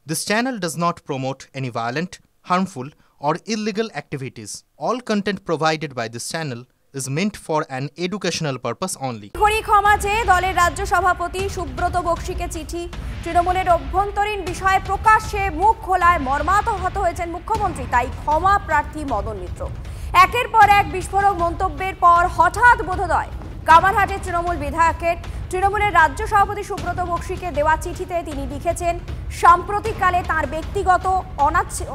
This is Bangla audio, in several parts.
This channel does not promote any violent, harmful, or illegal activities. All content provided by this channel is meant for an educational purpose only. খড়ি ক্ষমা চেয়ে দলের রাজ্য সভাপতি সুব্রত বক্সিকে চিঠি। তৃণমূলের অভ্যন্তরীণ বিষয়ে প্রকাশ্যে মুখ খোলায় মর্মাহত হয়েছেন মুখ্যমন্ত্রী, তাই ক্ষমা প্রার্থী মদন মিত্র। একের পর এক বিস্ফোরক মন্তব্যের পর হঠাৎ বোধোদয় কামারহাটের তৃণমূল বিধায়কের। তৃণমূলের রাজ্য সভাপতি সুব্রত বক্সিকে দেওয়া চিঠিতে তিনি লিখেছেন, সাম্প্রতিককালে তার ব্যক্তিগত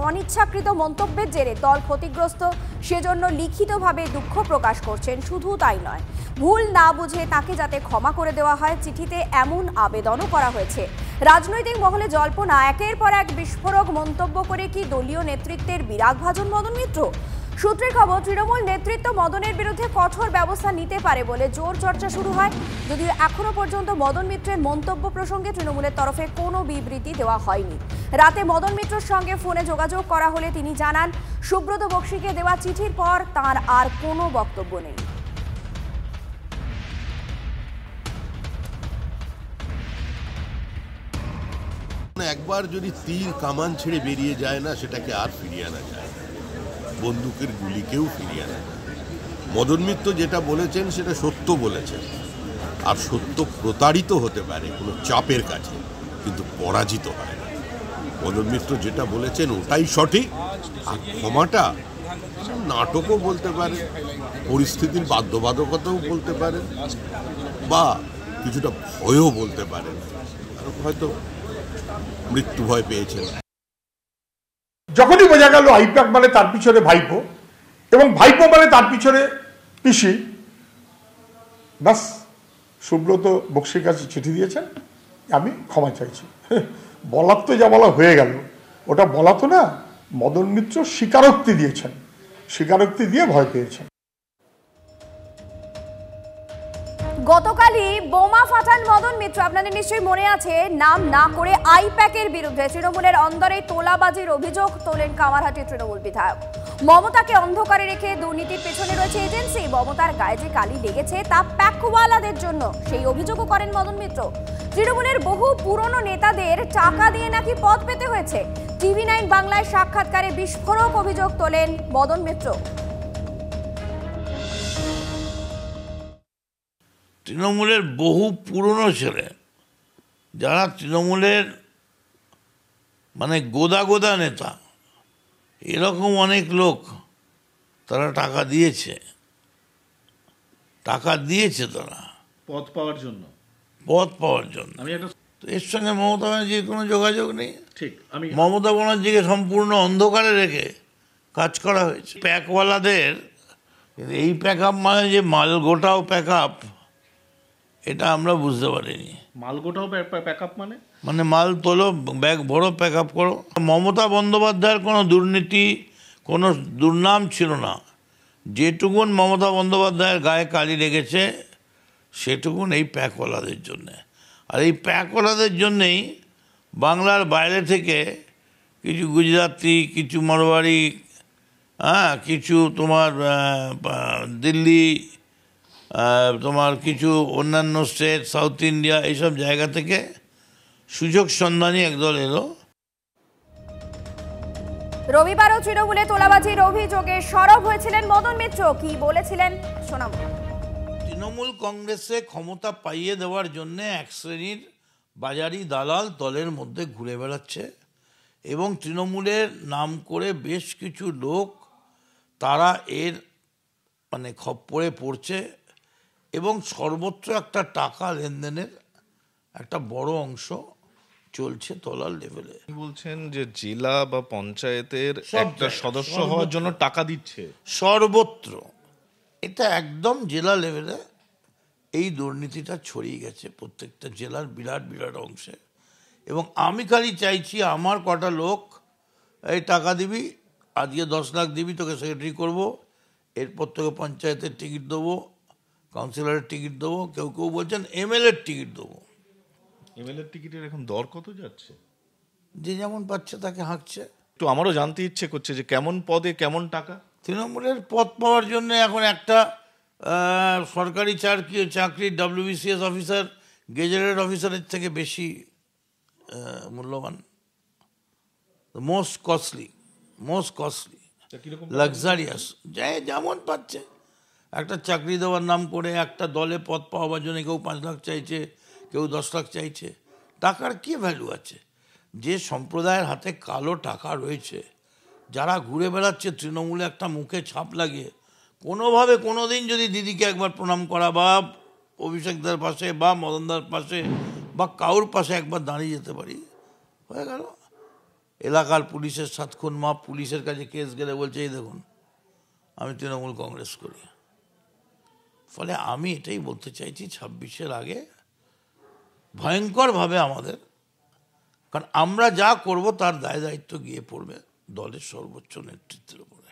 অনিচ্ছাকৃত মন্তব্যের জেরে দল ক্ষতিগ্রস্ত, সেজন্য লিখিতভাবে দুঃখ প্রকাশ করছেন। শুধু তাই নয়, ভুল না বুঝে তাকে যাতে ক্ষমা করে দেওয়া হয়, চিঠিতে এমন আবেদনও করা হয়েছে। রাজনৈতিক মহলে জল্পনা, একের পর এক বিস্ফোরক মন্তব্য করে কি দলীয় নেতৃত্বের বিরাগভাজন মদন মিত্র? সূত্রের খবর, তৃণমূল নেতৃত্ব মদনের বিরুদ্ধে কঠোর ব্যবস্থা নিতে পারে বলে জোর চর্চা শুরু হয়। যদিও এখনো পর্যন্ত মদন মিত্রের মন্তব্য প্রসঙ্গে তৃণমূলের তরফে কোনো বিবৃতি দেওয়া হয়নি। রাতে মদন মিত্রের সঙ্গে ফোনে যোগাযোগ করা হলে তিনি জানান, সুব্রত বক্সিকে দেওয়া চিঠির পর তার আর কোনো বক্তব্য নেই। একবার যদি তীর কামান ছেড়ে বেরিয়ে যায় না, সেটাকে আর ফিরিয়ে আনা যায় না। বন্দুকের গুলিকেও ফিরিয়ে আনা যায়। মদন মিত্র যেটা বলেছেন সেটা সত্য বলেছেন, আর সত্য প্রতারিত হতে পারে কোনো চাপের কাছে, কিন্তু পরাজিত হয় না। মদন মিত্র যেটা বলেছেন ওটাই সঠিক। আর ক্ষমাটা নাটকও বলতে পারেন, পরিস্থিতির বাধ্যবাধকতাও বলতে পারেন, বা কিছুটা ভয়ও বলতে পারেন। হয়তো মৃত্যু ভয় পেয়েছেন। যখনই বোঝা গেল আইপ্যাক মানে তার পিছনে ভাইপো, এবং ভাইপো মানে তার পিছনে পিসি, বাস সুব্রত বক্সির কাছে চিঠি দিয়েছেন, আমি ক্ষমা চাইছি। বলার তো যা বলা হয়ে গেল, ওটা বলা তো না। মদন মিত্র স্বীকারোক্তি দিয়েছেন, স্বীকারোক্তি দিয়ে ভয় পেয়েছেন। গতকালই বোমা ফাটান মদন মিত্র। আপনাদের নিশ্চয়ই মনে আছে, নাম না করে আইপ্যাকের বিরুদ্ধে তৃণমূলের অন্দরে তোলাবাজির অভিযোগ তোলেন কামারহাটের তৃণমূল বিধায়ক। মমতাকে অন্ধকারে রেখে দুর্নীতির পেছনে রয়েছে এজেন্সি। মমতার গায়ে যে কালি লেগেছে তা প্যাকওয়ালাদের জন্য, সেই অভিযোগও করেন মদন মিত্র। তৃণমূলের বহু পুরনো নেতাদের টাকা দিয়ে নাকি পদ পেতে হয়েছে। TV9 বাংলায় সাক্ষাৎকারে বিস্ফোরক অভিযোগ তোলেন মদন মিত্র। তৃণমূলের বহু পুরনো ছেলে, যারা তৃণমূলের মানে গোদা নেতা, এরকম অনেক লোক, তারা টাকা দিয়েছে তারা পদ পাওয়ার জন্য। তো এর সঙ্গে মমতা ব্যানার্জির কোনো যোগাযোগ নেই। ঠিক, আমি মমতা ব্যানার্জিকে সম্পূর্ণ অন্ধকারে রেখে কাজ করা হয়েছে। প্যাকওয়ালাদের এই প্যাক আপ মানে যে মাল গোটাও প্যাক আপ, এটা আমরা বুঝতে পারিনি। মালগোটাও প্যাক আপ মানে মাল তোলো, ব্যাগ ভরো, প্যাক আপ করো। মমতা বন্দ্যোপাধ্যায়ের কোনো দুর্নীতি, কোনো দুর্নাম ছিল না। যেটুকুন মমতা বন্দ্যোপাধ্যায়ের গায়ে কালি লেগেছে সেটুকুন এই প্যাকওয়ালাদের জন্যে। আর এই প্যাকওয়ালাদের জন্যেই বাংলার বাইরে থেকে কিছু গুজরাটি, কিছু মারোয়ারি, কিছু তোমার দিল্লি, তোমার কিছু অন্যান্য স্টেট, সাউথ ইন্ডিয়া, এইসব জায়গা থেকে সুযোগ সন্ধানী একদল এলো। রবিবারও তৃণমূলে তোলাবাজির অভিযোগে সরব হয়েছিলেন মদন মিত্র। কি বলেছিলেন শোনাবো। তৃণমূল কংগ্রেসে ক্ষমতা পাইয়ে দেওয়ার জন্য এক শ্রেণীর বাজারি দালাল দলের মধ্যে ঘুরে বেড়াচ্ছে, এবং তৃণমূলের নাম করে বেশ কিছু লোক তারা এর মানে খপ্পরে পড়ছে, এবং সর্বত্র একটা টাকা লেনদেনের একটা বড় অংশ চলছে তলার লেভেলে। বলছেন যে জেলা বা পঞ্চায়েতের একটা সদস্য হওয়ার জন্য টাকা দিচ্ছে সর্বত্র। এটা একদম জেলা লেভেলে এই দুর্নীতিটা ছড়িয়ে গেছে প্রত্যেকটা জেলার বিরাট অংশে। এবং আমি খালি চাইছি, আমার কটা লোক এই টাকা দিবি, আজকে 10 লাখ দিবি, তোকে সেক্রেটারি করবো, এরপর তোকে পঞ্চায়েতের টিকিট দেবো, কাউন্সিলরের টিকিট দেবো, কেউ বলছেন MLA-র টিকিট দেবো। MLA-র টিকিটের এখন দর কত যাচ্ছে? যে যেমন পাচ্ছে তাকে হাঁকছে। তো আমারও জানতে ইচ্ছে করছে যে কেমন পদে কেমন টাকা। তৃণমূলের পদ পাওয়ার জন্য এখন একটা সরকারি চাকরি WBCS অফিসার, গেজেটেড অফিসারের থেকে বেশি মূল্যবান। মোস্ট কস্টলি লাক্সারিয়াস, যেমন পাচ্ছে। একটা চাকরি দেওয়ার নাম করে একটা দলে পদ পাওয়ার জন্য কেউ 5 লাখ চাইছে, কেউ 10 লাখ চাইছে। টাকার কি ভ্যালু আছে? যে সম্প্রদায়ের হাতে কালো টাকা রয়েছে, যারা ঘুরে বেড়াচ্ছে তৃণমূলে একটা মুখে ছাপ লাগিয়ে, কোনোভাবে কোনো দিন যদি দিদিকে একবার প্রণাম করা বা অভিষেকদার পাশে বা মদনদার পাশে বা কাউর পাশে একবার দাঁড়িয়ে যেতে পারি, হয়ে গেল। এলাকার পুলিশের 7 খুন মাপ, পুলিশের কাছে কেস গেলে বলছে এই দেখুন আমি তৃণমূল কংগ্রেস করি। ফলে আমি এটাই বলতে চাইছি 26-এর আগে ভয়ঙ্করভাবে আমাদের, কারণ আমরা যা করব তার দায় দায়িত্ব গিয়ে পড়বে দলের সর্বোচ্চ নেতৃত্বের উপরে।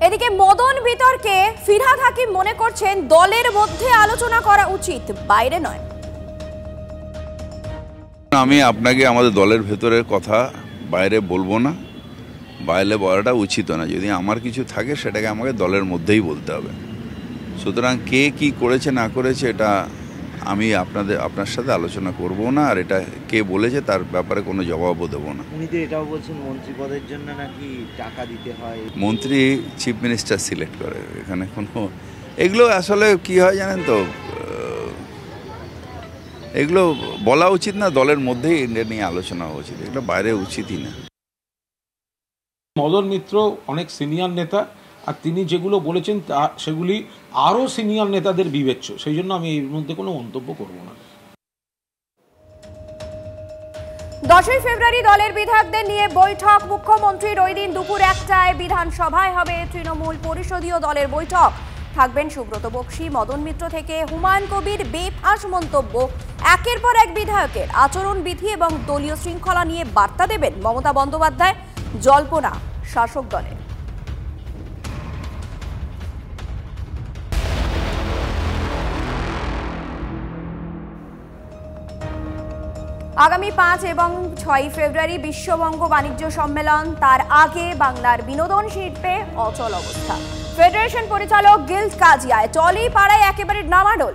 এদিকে মদন বিতর্কে ফিরহাদ হাকিম মনে করছেন দলের মধ্যে আলোচনা করা উচিত, বাইরে নয়। আমি আপনাকে আমাদের দলের ভেতরের কথা বাইরে বলবো না, বাইরে বলাটা উচিত না। যদি আমার কিছু থাকে সেটাকে আমাকে দলের মধ্যেই বলতে হবে। সুতরাং কে কি করেছে না করেছে এটা আমি আপনার সাথে আলোচনা করব না, আর এটা কে বলেছে তার ব্যাপারে কোনো জবাবও দেবো না। উনি তো এটাও বলছেন মন্ত্রী পদের জন্য নাকি টাকা দিতে হয়। মন্ত্রী চিফ মিনিস্টার সিলেক্ট করে, এখানে কোনো এগুলো আসলে কি হয় জানেন তো, এগুলো বলা উচিত না, দলের মধ্যেই এটা নিয়ে আলোচনা হওয়া উচিত, এগুলো বাইরে উচিতই না। মদন মিত্র অনেক সিনিয়র নেতা, আর তিনি যেগুলো বলেছেন তা সেগুলি আরও সিনিয়র নেতাদের বিবেচ্য, সেই জন্য আমি এর মধ্যে কোনো মন্তব্য করব না। 10ই ফেব্রুয়ারি দলের বিধায়কদের নিয়ে বৈঠক মুখ্যমন্ত্রীর। ওই দিন দুপুর 1টায় বিধানসভায় হবে তৃণমূল পরিষদীয় দলের বৈঠক। থাকবেন সুব্রত বক্সী, মদন মিত্র থেকে হুমায়ুন কবির। বেফাঁস মন্তব্য, একের পর এক বিধায়কের আচরণবিধি এবং দলীয় শৃঙ্খলা নিয়ে বার্তা দেবেন মমতা বন্দ্যোপাধ্যায়। জল্পনা শাসক দলের। আগামী 5 এবং 6 ফেব্রুয়ারি বিশ্ববঙ্গ বাণিজ্য সম্মেলন। তার আগে বাংলার বিনোদন শিল্পে অচল অবস্থা। ফেডারেশন পরিচালক গিল্ড কাজিয়ায় টলি পাড়ায় একেবারে নামাডোল।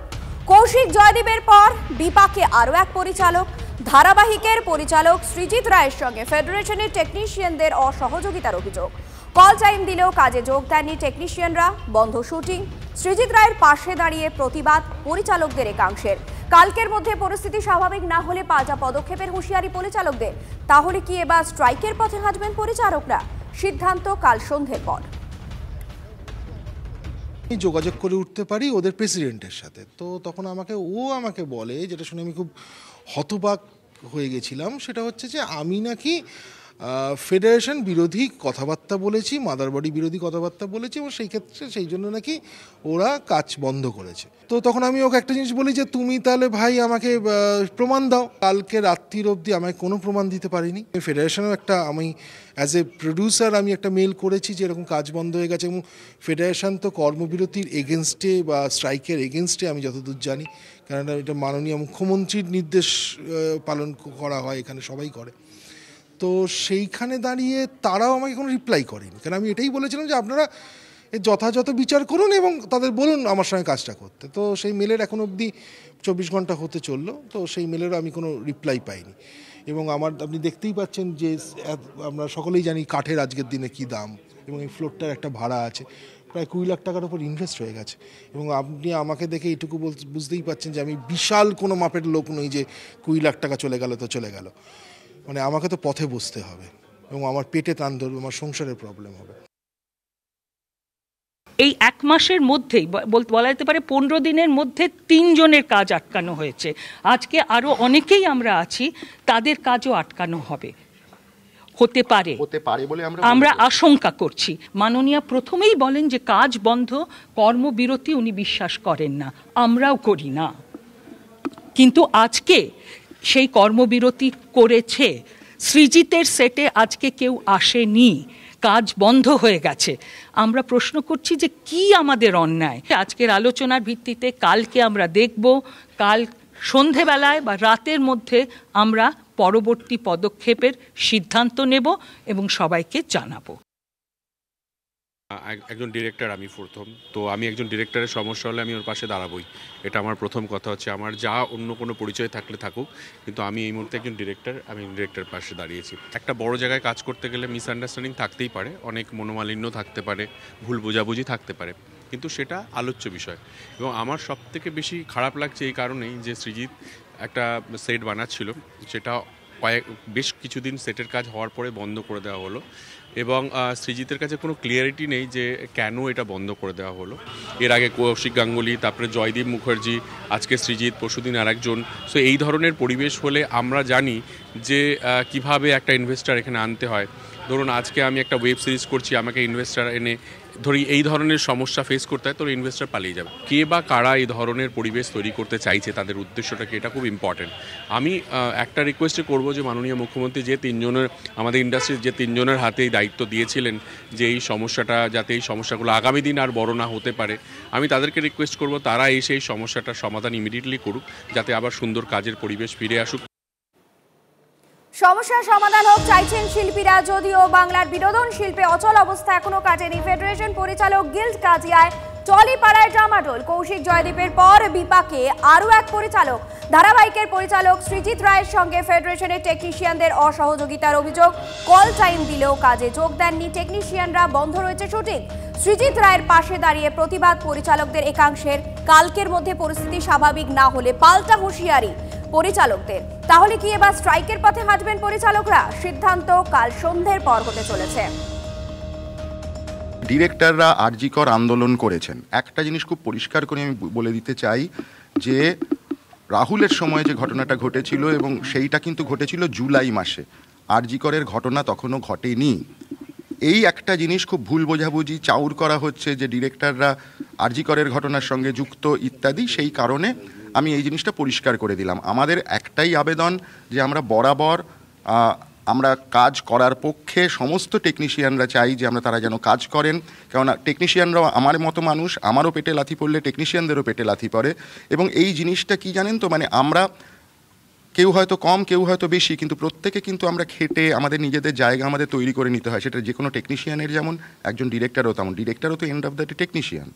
কৌশিক জয়দীপের পর বিপাকে আরও এক পরিচালক। ধারাবাহিকের পরিচালক সৃজিত রায়ের সঙ্গে ফেডারেশনের টেকনিশিয়ানদের অসহযোগিতার অভিযোগ। কল টাইম দিলেও কাজে যোগ দেননি টেকনিশিয়ানরা, বন্ধ শুটিং। সৃজিত রায়ের পাশে দাঁড়িয়ে প্রতিবাদ পরিচালকদের একাংশের। কালকের মধ্যে পরিস্থিতি স্বাভাবিক না হলে পাল্টা পদক্ষেপের হুঁশিয়ারি পরিচালকদের। তাহলে কি এবার স্ট্রাইকের পথে হাঁটবেন পরিচালকরা? সিদ্ধান্ত কাল সন্ধ্যের পর। যোগাযোগ করে উঠতে পারি ওদের প্রেসিডেন্টের সাথে, তো তখন আমাকে বলে, যেটা শুনে আমি খুব হতবাক হয়ে গেছিলাম, সেটা হচ্ছে যে আমি নাকি ফেডারেশন বিরোধী কথাবার্তা বলেছি, মাদারবাড়ি বিরোধী কথাবার্তা বলেছি, এবং সেই ক্ষেত্রে সেই জন্য নাকি ওরা কাজ বন্ধ করেছে। তো তখন আমি ওকে একটা জিনিস বলি যে তুমি তাহলে ভাই আমাকে প্রমাণ দাও। কালকে রাত্রির অবধি আমায় কোনো প্রমাণ দিতে পারিনি। ফেডারেশনেও আমি অ্যাজ এ প্রডিউসার আমি একটা মেল করেছি যে এরকম কাজ বন্ধ হয়ে গেছে, এবং ফেডারেশন তো কর্মবিরতির এগেনস্টে বা স্ট্রাইকের এগেনস্টে আমি যতদূর জানি, কারণ এটা মাননীয় মুখ্যমন্ত্রীর নির্দেশ পালন করা হয়, এখানে সবাই করে। তো সেইখানে দাঁড়িয়ে তারাও আমাকে কোনো রিপ্লাই করেনি, কারণ আমি এটাই বলেছিলাম যে আপনারা এর যথাযথ বিচার করুন এবং তাদের বলুন আমার সঙ্গে কাজটা করতে। তো সেই মেলের এখন অবধি 24 ঘন্টা হতে চললো, তো সেই মেলেরও আমি কোনো রিপ্লাই পাইনি। এবং আপনি দেখতেই পাচ্ছেন যে আমরা সকলেই জানি কাঠের আজকের দিনে কি দাম, এবং এই ফ্লোরটার একটা ভাড়া আছে প্রায় 20 লাখ টাকার উপর ইনভেস্ট হয়ে গেছে। এবং আপনি আমাকে দেখে এইটুকু বুঝতেই পাচ্ছেন যে আমি বিশাল কোনো মাপের লোক নই যে 20 লাখ টাকা চলে গেল তো চলে গেল। মানে আমাকে তো পথে বসতে হবে, এবং আমার পেটে টান ধরবে, আমার সংসারের প্রবলেম হবে। এই 1 মাসের মধ্যেই বলা যেতে পারে 15 দিনের মধ্যে 3 জনের কাজ আটকানো হয়েছে। আজকে আরও অনেকেই আমরা আছি, তাদের কাজও আটকানো হতে পারে বলে আমরা আশঙ্কা করছি। মাননীয়া প্রথমেই বলেন যে কাজ বন্ধ, কর্মবিরতি উনি বিশ্বাস করেন না, আমরাও করি না। কিন্তু আজকে সেই কর্মবিরতি করেছে। সৃজিতের সেটে আজকে কেউ আসেনি, কাজ বন্ধ হয়ে গেছে। আমরা প্রশ্ন করছি যে কি আমাদের অন্যায়। আজকের আলোচনার ভিত্তিতে কালকে আমরা দেখব, কাল সন্ধেবেলায় বা রাতের মধ্যে আমরা পরবর্তী পদক্ষেপের সিদ্ধান্ত নেব এবং সবাইকে জানাবো। একজন ডিরেক্টর, আমি প্রথম তো আমি একজন ডিরেক্টরের সমস্যা হলে আমি ওর পাশে দাঁড়াবই, এটা আমার প্রথম কথা হচ্ছে। আমার যা অন্য কোনো পরিচয় থাকলে থাকুক, কিন্তু আমি এই মুহূর্তে একজন ডিরেক্টর, আমি ডিরেক্টরের পাশে দাঁড়িয়েছি। একটা বড় জায়গায় কাজ করতে গেলে মিসআন্ডারস্ট্যান্ডিং থাকতেই পারে, অনেক মনোমালিন্য থাকতে পারে, ভুল বোঝাবুঝি থাকতে পারে, কিন্তু সেটা আলোচ্য বিষয়। এবং আমার সবথেকে বেশি খারাপ লাগছে এই কারণেই যে সৃজিত একটা সেট বানাচ্ছিল, সেটা বেশ কিছুদিন সেটের কাজ হওয়ার পরে বন্ধ করে দেওয়া হলো, এবং সৃজিতের কাছে কোনো ক্লিয়ারিটি নেই যে কেন এটা বন্ধ করে দেওয়া হলো। এর আগে কৌশিক গাঙ্গুলি, তারপরে জয়দীপ মুখার্জি, আজকে সৃজিত, পরশুদিন আরেকজন। সো এই ধরনের পরিবেশ হলে আমরা জানি যে কিভাবে একটা ইনভেস্টার এখানে আনতে হয়। ধরুন আজকে আমি একটা ওয়েব সিরিজ করছি, আমাকে ইনভেস্টার এনে ধরি এই ধরনের সমস্যা ফেস করতে হয়, তোর ইনভেস্টার পালিয়ে যাবে। কে বা কারা এই ধরনের পরিবেশ তৈরি করতে চাইছে, তাদের উদ্দেশ্যটাকে, এটা খুব ইম্পর্টেন্ট। আমি একটা রিকোয়েস্টই করবো যে মাননীয় মুখ্যমন্ত্রী যে তিনজনের, আমাদের ইন্ডাস্ট্রির যে তিনজনের হাতে এই দায়িত্ব দিয়েছিলেন যে এই সমস্যাটা, যাতে এই সমস্যাগুলো আগামী দিন আর বড় না হতে পারে, আমি তাদেরকে রিকোয়েস্ট করবো তারা এসে এই সমস্যাটার সমাধান ইমিডিয়েটলি করুক, যাতে আবার সুন্দর কাজের পরিবেশ ফিরে আসুক। সমস্যার সমাধান হোক চাইছেন শিল্পীরা, যদিও বাংলার বিনোদন শিল্পে অচল অবস্থা এখনো কাটেনি। ফেডারেশন পরিচালক গিল্ড কাজিয়ায় টলিপাড়ায় ডামাডোল। কৌশিক জয়দীপের পর বিপাকে আরও এক পরিচালক। ধারাবাহিকের পরিচালক সৃজিত রায়ের সঙ্গে ফেডারেশনের টেকনিশিয়ানদের অসহযোগিতার অভিযোগ। কল টাইম দিলেও কাজে যোগ দেননি টেকনিশিয়ানরা, বন্ধ রয়েছে শুটিং। সৃজিত রায়ের পাশে দাঁড়িয়ে প্রতিবাদ পরিচালকদের একাংশের। কালকের মধ্যে পরিস্থিতি স্বাভাবিক না হলে পাল্টা হুঁশিয়ারি পরিচালকদের। তাহলে কি এবার স্ট্রাইকের পথে হাঁটবেন পরিচালকরা? সিদ্ধান্ত কাল সন্ধ্যের পর হতে চলেছে। ডিরেক্টররা আরজিকর আন্দোলন করেছেন। একটা জিনিস খুব পরিষ্কার করে আমি বলে দিতে চাই যে রাহুলের সময় যে ঘটনাটা ঘটেছিল, এবং সেইটা কিন্তু ঘটেছিল জুলাই মাসে, আরজিকরের ঘটনা তখনও ঘটেনি। এই একটা জিনিস খুব ভুল বোঝাবুঝি চাউর করা হচ্ছে যে ডিরেক্টররা আরজিকরের ঘটনার সঙ্গে যুক্ত ইত্যাদি। সেই কারণে আমি এই জিনিসটা পরিষ্কার করে দিলাম। আমাদের একটাই আবেদন যে আমরা বরাবর আমরা কাজ করার পক্ষে, সমস্ত টেকনিশিয়ানরা চাই যে তারা যেন কাজ করেন, কেননা টেকনিশিয়ানরাও আমার মতো মানুষ, আমারও পেটে লাথি পড়লে টেকনিশিয়ানদেরও পেটে লাথি পড়ে। এবং এই জিনিসটা কি জানেন তো, আমরা কেউ হয়তো কম, কেউ হয়তো বেশি, কিন্তু প্রত্যেকে কিন্তু আমরা খেটে আমাদের নিজেদের জায়গা আমাদের তৈরি করে নিতে হয়। সেটা যে কোনো টেকনিশিয়ানের যেমন, একজন ডিরেক্টরও তেমন। ডিরেক্টরও তো end of the day technician.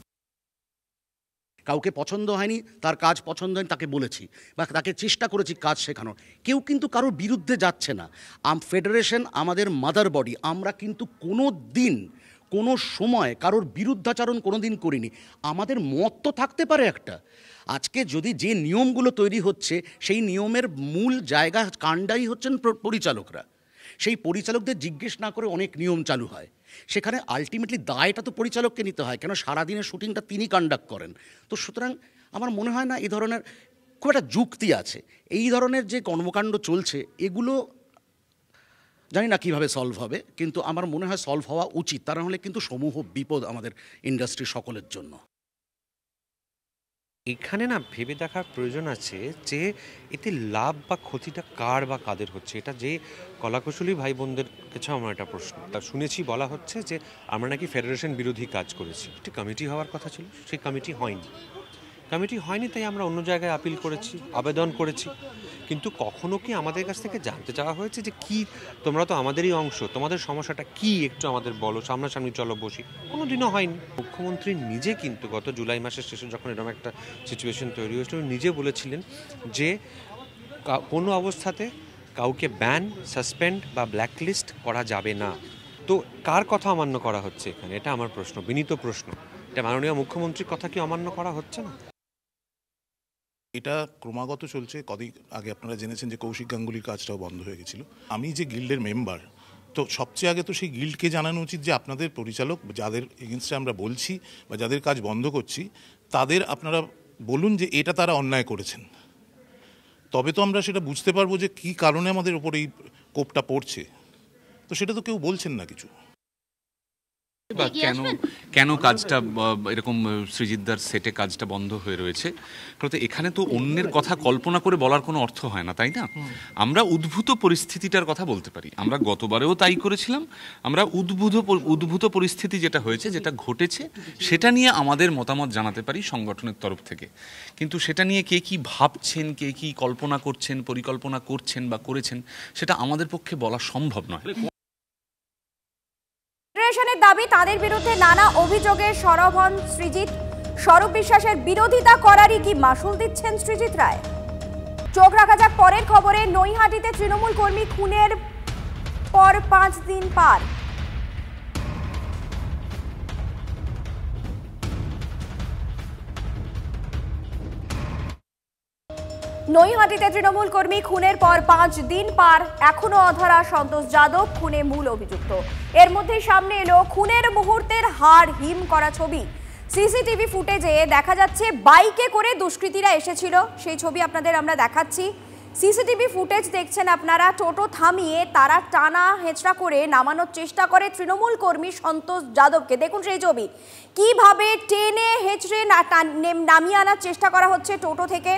কাউকে পছন্দ হয়নি, তার কাজ পছন্দ হয়নি, তাকে বলেছি বা তাকে চেষ্টা করেছি কাজ শেখানোর। কেউ কিন্তু কারোর বিরুদ্ধে যাচ্ছে না। ফেডারেশন আমাদের মাদার বডি। আমরা কিন্তু কোনো দিন, কোনো সময় কারোর বিরুদ্ধাচরণ কোনো দিন করিনি। আমাদের মত তো থাকতে পারে একটা। আজকে যদি যে নিয়মগুলো তৈরি হচ্ছে, সেই নিয়মের মূল জায়গা কাণ্ডাই হচ্ছেন পরিচালকরা। সেই পরিচালকদের জিজ্ঞেস না করে অনেক নিয়ম চালু হয়। সেখানে আলটিমেটলি দায়টা তো পরিচালককে নিতে হয়, কেন সারাদিনের শুটিংটা তিনি কন্ডাক্ট করেন। তো সুতরাং আমার মনে হয় না এই ধরনের খুব একটা যুক্তি আছে। এই ধরনের যে কর্মকাণ্ড চলছে, এগুলো জানি না কীভাবে সলভ হবে, কিন্তু আমার মনে হয় সলভ হওয়া উচিত। তা নাহলে কিন্তু সমূহ বিপদ আমাদের ইন্ডাস্ট্রি সকলের জন্য। এখানে না ভেবে দেখার প্রয়োজন আছে যে এতে লাভ বা ক্ষতিটা কার বা কাদের হচ্ছে। এটা যে কলাকুশলী ভাই বোনদের কাছে আমার একটা প্রশ্ন। তা শুনেছি বলা হচ্ছে যে আমরা নাকি ফেডারেশন বিরোধী কাজ করেছি। একটি কমিটি হওয়ার কথা ছিল, সেই কমিটি হয়নি, তাই আমরা অন্য জায়গায় আপিল করেছি, আবেদন করেছি। কিন্তু কখনো কি আমাদের কাছ থেকে জানতে চাওয়া হয়েছে যে কি, তোমরা তো আমাদেরই অংশ, তোমাদের সমস্যাটা কি একটু আমাদের বলো, সামনাসামনি চলো বসি? কোনো দিনও হয়নি। মুখ্যমন্ত্রী নিজে কিন্তু গত জুলাই মাসের শেষে যখন এরকম একটা সিচুয়েশন তৈরি হয়েছিল, নিজে বলেছিলেন যে কোনো অবস্থাতে কাউকে ব্যান, সাসপেন্ড বা ব্ল্যাকলিস্ট করা যাবে না। তো কার কথা অমান্য করা হচ্ছে এখানে? এটা আমার প্রশ্ন, বিনীত প্রশ্ন। এটা মাননীয় মুখ্যমন্ত্রীর কথা কি অমান্য করা হচ্ছে না? এটা ক্রমাগত চলছে। কদিন আগে আপনারা জেনেছেন যে কৌশিক গাঙ্গুলির কাজটাও বন্ধ হয়ে গেছিল। আমি যে গিল্ডের মেম্বার, তো সবচেয়ে আগে তো সেই গিল্ডকে জানানো উচিত যে আপনাদের পরিচালক, যাদের এগেনস্টে আমরা বলছি বা যাদের কাজ বন্ধ করছি, তাদের আপনারা বলুন যে এটা তারা অন্যায় করেছেন। তবে তো আমরা সেটা বুঝতে পারবো যে কী কারণে আমাদের ওপর এই কোপটা পড়ছে। তো সেটা তো কেউ বলছেন না কিছু। বা কেন কাজটা এরকম সৃজিতদার সেটে কাজটা বন্ধ হয়ে রয়েছে, কারণ এখানে তো অন্যের কথা কল্পনা করে বলার কোনো অর্থ হয় না, তাই না? আমরা উদ্ভূত পরিস্থিতিটার কথা বলতে পারি। আমরা গতবারেও তাই করেছিলাম। আমরা উদ্ভূত পরিস্থিতি যেটা হয়েছে, যেটা ঘটেছে, সেটা নিয়ে আমাদের মতামত জানাতে পারি সংগঠনের তরফ থেকে। কিন্তু সেটা নিয়ে কে কি ভাবছেন, কে কি কল্পনা করছেন, পরিকল্পনা করছেন বা করেছেন, সেটা আমাদের পক্ষে বলা সম্ভব নয়। সৃজিতের দাবি, তাদের বিরুদ্ধে নানা অভিযোগে সরব হন সৃজিত। স্বরূপ বিশ্বাসের বিরোধিতা করারই কি মাসুল দিচ্ছেন সৃজিত রায়? চোখ রাখা যাক পরের খবরে। নৈহাটিতে তৃণমূল কর্মী খুনের পর 5 দিন পার। নৈহাটিতে তৃণমূল কর্মী খুনের পর 5 দিন পার, এখনো অধরা সন্তোষ যাদব, খুনে মূল অভিযুক্ত। এর মধ্যে সামনে এলো খুনের মুহূর্তের হাড় হিম করা ছবি। সিসিটিভি ফুটেজে দেখা যাচ্ছে বাইকে করে দুষ্কৃতীরা এসেছিল, সেই ছবি আপনাদের আমরা দেখাচ্ছি। সিসিটিভি ফুটেজ দেখছেন আপনারা। টোটো থামিয়ে তারা টানা হেঁচড়া করে নামানোর চেষ্টা করে তৃণমূল কর্মী সন্তোষ যাদবকে। দেখুন সেই ছবি, কিভাবে টেনে হেঁচড়ে নামিয়ে আনার চেষ্টা করা হচ্ছে টোটো থেকে।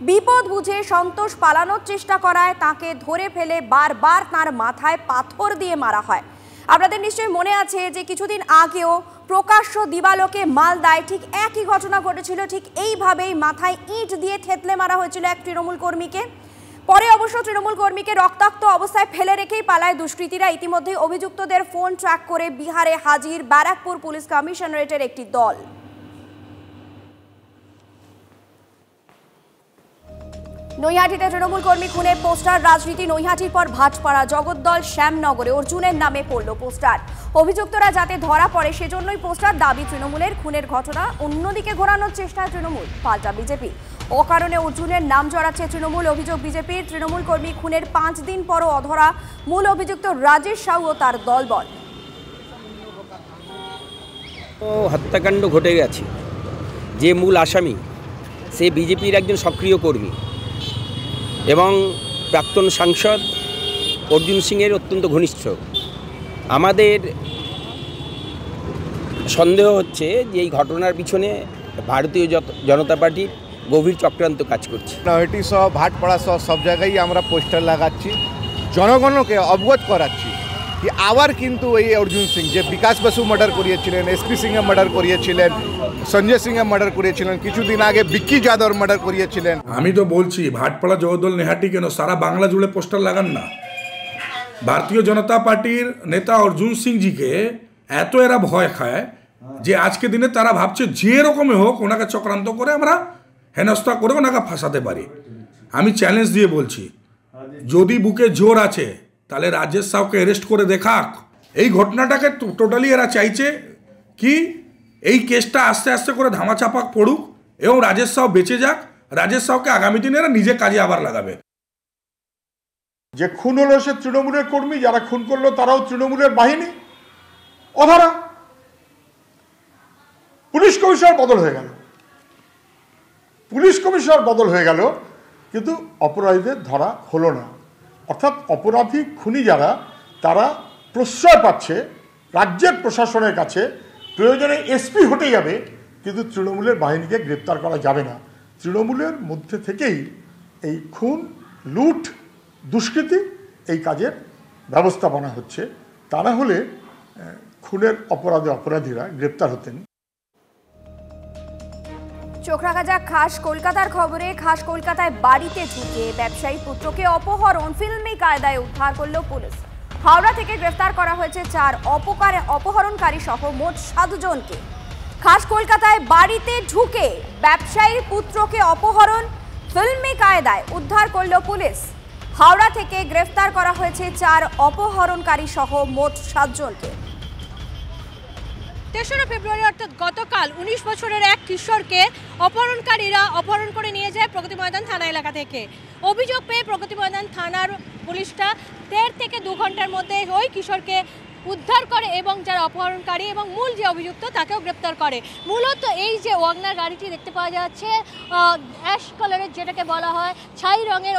বিপদ বুঝে সন্তোষ পালানোর চেষ্টা করায় তাকে ধরে ফেলে বারবার তার মাথায় পাথর দিয়ে মারা হয়। আপনাদের নিশ্চয়ই মনে আছে যে কিছুদিন আগেও প্রকাশ্য দিবালোকে মালদায় ঠিক একই ঘটনা ঘটেছিল। ঠিক এইভাবেই মাথায় ইট দিয়ে থেতলে মারা হয়েছিল এক তৃণমূল কর্মীকে। পরে অবশ্য তৃণমূল কর্মীকে রক্তাক্ত অবস্থায় ফেলে রেখেই পালায় দুষ্কৃতীরা। ইতিমধ্যে অভিযুক্তদের ফোন ট্র্যাক করে বিহারে হাজির ব্যারাকপুর পুলিশ কমিশনারেটের একটি দল। নৈহাটিতে তৃণমূল কর্মী খুনের পোস্টার রাজনীতি। নৈহাটির পর ভাটপাড়া, জগদ্দল, শ্যামনগরে অর্জুনের নামে পড়ল পোস্টার। অভিযুক্তরা যাতে ধরা পড়ে সেজন্যই পোস্টার। দাবি তৃণমূলের খুনের ঘটনা অন্যদিকে ঘোরানোর চেষ্টায় তৃণমূল, পাল্টা বিজেপি। অকারণে অর্জুনের নাম জড়াচ্ছে তৃণমূল, অভিযোগ বিজেপির। তৃণমূল কর্মী খুনের 5 দিন পরও অধরা মূল অভিযুক্ত রাজেশ সাউ ও তার দলবল। হত্যাকাণ্ড ঘটে গেছে, যে মূল আসামি সে বিজেপির একজন সক্রিয় কর্মী এবং প্রাক্তন সাংসদ অর্জুন সিংয়ের অত্যন্ত ঘনিষ্ঠ। আমাদের সন্দেহ হচ্ছে যে এই ঘটনার পিছনে ভারতীয় জনতা পার্টির গভীর চক্রান্ত কাজ করছে। নৈহাটি সহ ভাটপাড়া সহ সব জায়গায় আমরা পোস্টার লাগাচ্ছি, জনগণকে অবগত করাচ্ছি কি আবার কিন্তু এই অর্জুন সিং যে বিকাশ বসু মার্ডার করিয়েছিলেন, এসপি সিংহে মার্ডার করিয়েছিলেন, সঞ্জয় সিংহে মার্ডার করিয়েছিলেন, কিছুদিন আগে বিক্কি যাদব মার্ডার করিয়েছিলেন। আমি তো বলছি ভাটপাড়া, জগদ্দল, নৈহাটি কেন সারা বাংলা জুড়ে পোস্টার লাগান না। ভারতীয় জনতা পার্টির নেতা অর্জুন সিংজিকে এত এরা ভয় খায় যে আজকে দিনে তারা ভাবছে যে রকমে হোক ওনাকে চক্রান্ত করে আমরা হেনস্থা করে ওনাকে ফাঁসাতে পারি। আমি চ্যালেঞ্জ দিয়ে বলছি, যদি বুকে জোর আছে তাহলে রাজেশ সাউকে অ্যারেস্ট করে দেখাক। এই ঘটনাটাকে টোটালি এরা চাইছে কি এই কেসটা আস্তে আস্তে করে ধামাচাপা পড়ুক এবং রাজেশ সাউ বেঁচে যাক। রাজেশ সাউকে আগামী দিনে এরা নিজে কাজে আবার লাগাবে। যে খুন হলো সে তৃণমূলের কর্মী, যারা খুন করলো তারাও তৃণমূলের বাহিনী, অধরা। পুলিশ কমিশনার বদল হয়ে গেল, পুলিশ কমিশনার বদল হয়ে গেল, কিন্তু অপরাধীদের ধরা হলো না। অর্থাৎ অপরাধী খুনি যারা, তারা প্রশ্রয় পাচ্ছে রাজ্যের প্রশাসনের কাছে। প্রয়োজনে এসপি হতে যাবে, কিন্তু তৃণমূলের বাহিনীকে গ্রেপ্তার করা যাবে না। তৃণমূলের মধ্যে থেকেই এই খুন, লুট, দুষ্কৃতি এই কাজের ব্যবস্থাপনা হচ্ছে। তা না হলে খুনের অপরাধীরা গ্রেপ্তার হতেন। চোখ রাখা যাক খাস কলকাতার খবরে। খাস কলকাতায় বাড়িতে ঢুকে ব্যবসায়ী পুত্রকে অপহরণ, ফিল্মি কায়দায় উদ্ধার করল পুলিশ। হাওড়া থেকে গ্রেফতার করা হয়েছে 4 অপহরণকারী সহ মোট 7 জনকে। খাস কলকাতায় বাড়িতে ঢুকে ব্যবসায়ীর পুত্রকে অপহরণ, ফিল্মি কায়দায় উদ্ধার করল পুলিশ। হাওড়া থেকে গ্রেফতার করা হয়েছে 4 অপহরণকারী সহ মোট 7 জনকে। 3রা ফেব্রুয়ারি অর্থাৎ গতকাল 19 বছরের এক কিশোরকে অপহরণকারীরা অপহরণ করে নিয়ে যায় প্রগতি ময়দান থানা এলাকা থেকে। অভিযোগ পেয়ে প্রগতি ময়দান থানার পুলিশটা 1.5 থেকে 2 ঘন্টার মধ্যে ওই কিশোরকে উদ্ধার করে এবং যারা অপহরণকারী এবং মূল যে অভিযুক্ত তাকেও গ্রেপ্তার করে। মূলত এই যে ওয়াগনার গাড়িটি দেখতে পাওয়া যাচ্ছে অ্যাশ কালারের, যেটাকে বলা হয় ছাই রঙের,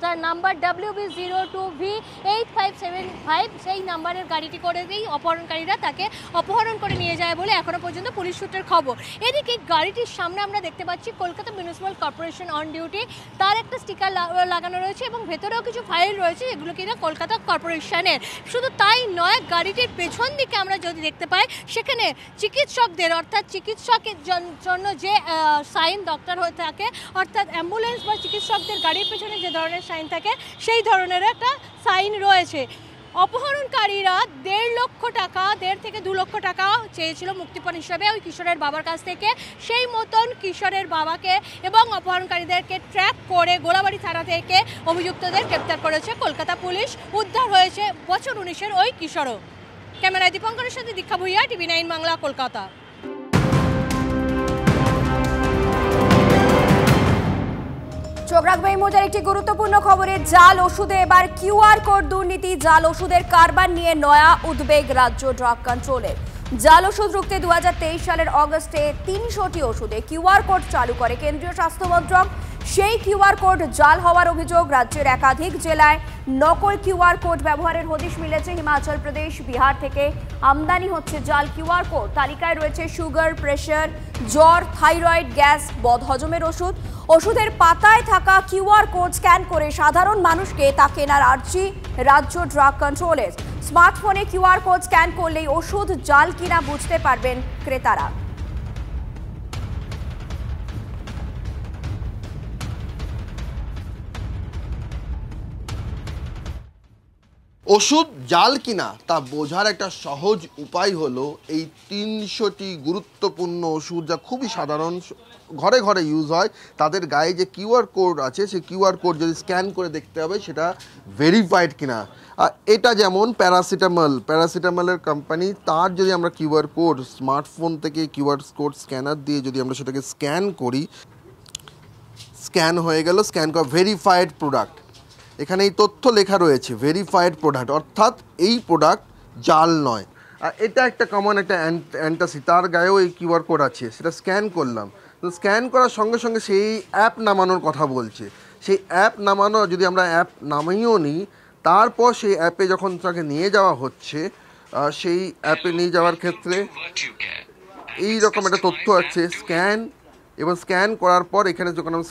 যার নাম্বার WB02V8575, সেই নাম্বারের গাড়িটি করে দিয়েই অপহরণকারীরা তাকে অপহরণ করে নিয়ে যায় বলে এখনও পর্যন্ত পুলিশ সূত্রের খবর। এদিকে গাড়িটির সামনে আমরা দেখতে পাচ্ছি Kolkata municipal corporation on duty, তার একটা স্টিকার লাগানো রয়েছে এবং ভেতরেও কিছু ফাইল রয়েছে যেগুলো কিনা কলকাতা কর্পোরেশনের। শুধু তাই নয়, গাড়িটির পেছন দিকে আমরা যদি দেখতে পাই সেখানে চিকিৎসকদের, অর্থাৎ চিকিৎসকের জন্য যে সাইন দরকার হয়ে থাকে, অর্থাৎ অ্যাম্বুলেন্স বা চিকিৎসকদের গাড়ির পেছনে যে ধরনের সাইন থাকে সেই ধরনের একটা সাইন রয়েছে। অপহরণকারীরা 1.5 লক্ষ টাকা 1.5 থেকে 2 লক্ষ টাকা চেয়েছিল মুক্তিপণ হিসাবে ওই কিশোরের বাবার কাছ থেকে। সেই মতন কিশোরের বাবাকে এবং অপহরণকারীদেরকে ট্র্যাক করে গোলাবাড়ি থানা থেকে অভিযুক্তদের গ্রেপ্তার করেছে কলকাতা পুলিশ। উদ্ধার হয়েছে বছর 19-এর ওই কিশোরও। ক্যামেরায় দীপঙ্করের সাথে দীক্ষা ভুইয়া, TV9 বাংলা, কলকাতা। চোখ রাখবে এই মুহূর্তের একটি গুরুত্বপূর্ণ খবরে। জাল ওষুধে এবার QR কোড দুর্নীতি। জাল ওষুধের কারবার নিয়ে নয়া উদ্বেগ রাজ্য ড্রাগ কন্ট্রোলের। জাল ওষুধ রুখতে 2023 সালের অগস্টে 300টি ওষুধে QR কোড চালু করে কেন্দ্রীয় স্বাস্থ্য মন্ত্রক। সেই QR কোড জাল হওয়ার অভিযোগ। রাজ্যের একাধিক জেলায় নকল QR কোড ব্যবহারের হদিশ মিলেছে। হিমাচল প্রদেশ, বিহার থেকে আমদানি হচ্ছে জাল QR কোড। তালিকায় রয়েছে সুগার, প্রেশার, জ্বর, থাইরয়েড, গ্যাস, বদহজমের ওষুধ। ওষুধের পাতায় থাকা QR কোড স্ক্যান করে সাধারণ মানুষকে তা কেনার আর্জি রাজ্য ড্রাগ কন্ট্রোলের। স্মার্টফোনে QR কোড স্ক্যান করলেই ওষুধ জাল কিনা বুঝতে পারবেন ক্রেতারা। ওষুধ জাল কিনা তা বোঝার একটা সহজ উপায় হলো এই 300টি গুরুত্বপূর্ণ ওষুধ যা খুবই সাধারণ, ঘরে ঘরে ইউজ হয়, তাদের গায়ে যে QR কোড আছে সেই QR কোড যদি স্ক্যান করে দেখতে হবে সেটা ভেরিফাইড কিনা। এটা যেমন প্যারাসিটামলের কোম্পানি, তার যদি আমরা QR কোড স্মার্টফোন থেকে QR কোড স্ক্যানার দিয়ে যদি আমরা সেটাকে স্ক্যান করি, স্ক্যান হয়ে গেল, স্ক্যান করা ভেরিফাইড প্রোডাক্ট। এখানে এই তথ্য লেখা রয়েছে ভেরিফাইড প্রোডাক্ট, অর্থাৎ এই প্রোডাক্ট জাল নয়। আর এটা একটা কমন একটা অ্যান্টাসি, তার গায়েও এই QR কোড আছে, সেটা স্ক্যান করলাম। তো স্ক্যান করার সঙ্গে সঙ্গে সেই অ্যাপ নামানোর কথা বলছে। সেই অ্যাপ নামানো, যদি আমরা অ্যাপ নামিয়েও নিই, তারপর সেই অ্যাপে যখন তাকে নিয়ে যাওয়া হচ্ছে, সেই অ্যাপে নিয়ে যাওয়ার ক্ষেত্রে এই রকম একটা তথ্য আছে স্ক্যান, এবং স্ক্যান করার পর এখানে যখন আমি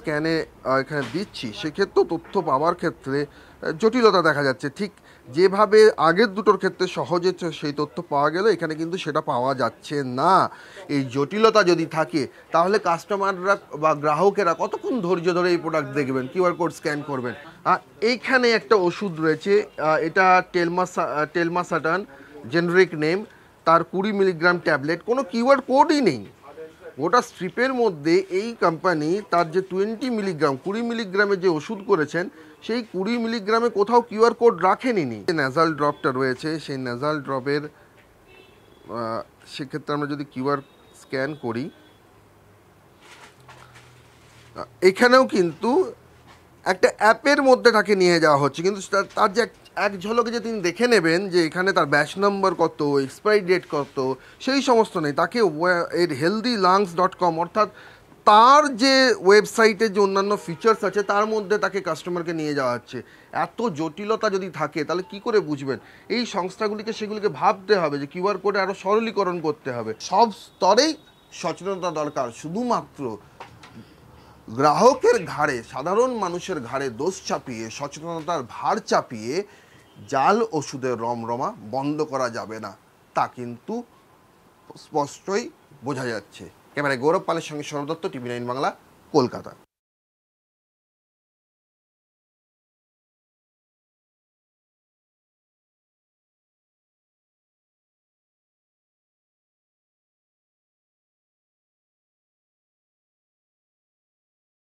এখানে দিচ্ছি, সেক্ষেত্রেও তথ্য পাওয়ার ক্ষেত্রে জটিলতা দেখা যাচ্ছে। ঠিক যেভাবে আগের দুটোর ক্ষেত্রে সহজে সেই তথ্য পাওয়া গেল, এখানে কিন্তু সেটা পাওয়া যাচ্ছে না। এই জটিলতা যদি থাকে তাহলে কাস্টমাররা বা গ্রাহকেরা কতক্ষণ ধৈর্য ধরে এই প্রোডাক্ট দেখবেন, QR কোড স্ক্যান করবেন। এইখানে একটা ওষুধ রয়েছে, এটা টেলমাসাটান, জেনারিক নেম, তার 20 মিলিগ্রাম ট্যাবলেট, কোনো QR কোডই নেই। গোটা স্ট্রিপের মধ্যে এই কোম্পানি তার যে 20 মিলিগ্রামের যে ওষুধ করেছেন, সেই 20 মিলিগ্রামে কোথাও QR কোড রাখেনি। ন্যাজাল ড্রপটা রয়েছে, সেই ন্যাজাল ড্রপের সেক্ষেত্রে আমরা যদি QR স্ক্যান করি, এখানেও কিন্তু একটা অ্যাপের মধ্যে তাকে নিয়ে যাওয়া হচ্ছে, কিন্তু তার যে এক ঝলকে যে তিনি দেখে নেবেন যে এখানে তার ব্যাচ নম্বর কত, এক্সপায়ারি ডেট কত, সেই সমস্ত নেই। তাকে এর healthylungs.com, অর্থাৎ তার যে ওয়েবসাইটের যে অন্যান্য ফিচার্স আছে তার মধ্যে তাকে কাস্টমারকে নিয়ে যাওয়া হচ্ছে। এত জটিলতা যদি থাকে তাহলে কি করে বুঝবেন? এই সংস্থাগুলিকে সেগুলিকে ভাবতে হবে যে QR কোডে আরও সরলীকরণ করতে হবে। সব স্তরেই সচেতনতা দরকার। শুধুমাত্র গ্রাহকের ঘাড়ে, সাধারণ মানুষের ঘাড়ে দোষ চাপিয়ে, সচেতনতার ভার চাপিয়ে জাল ওষুধের রমরমা বন্ধ করা যাবে না, তা কিন্তু স্পষ্টই বোঝা যাচ্ছে। ক্যামেরায় গৌরব পালের সঙ্গে সৌরভ দত্ত, TV9 বাংলা, কলকাতা।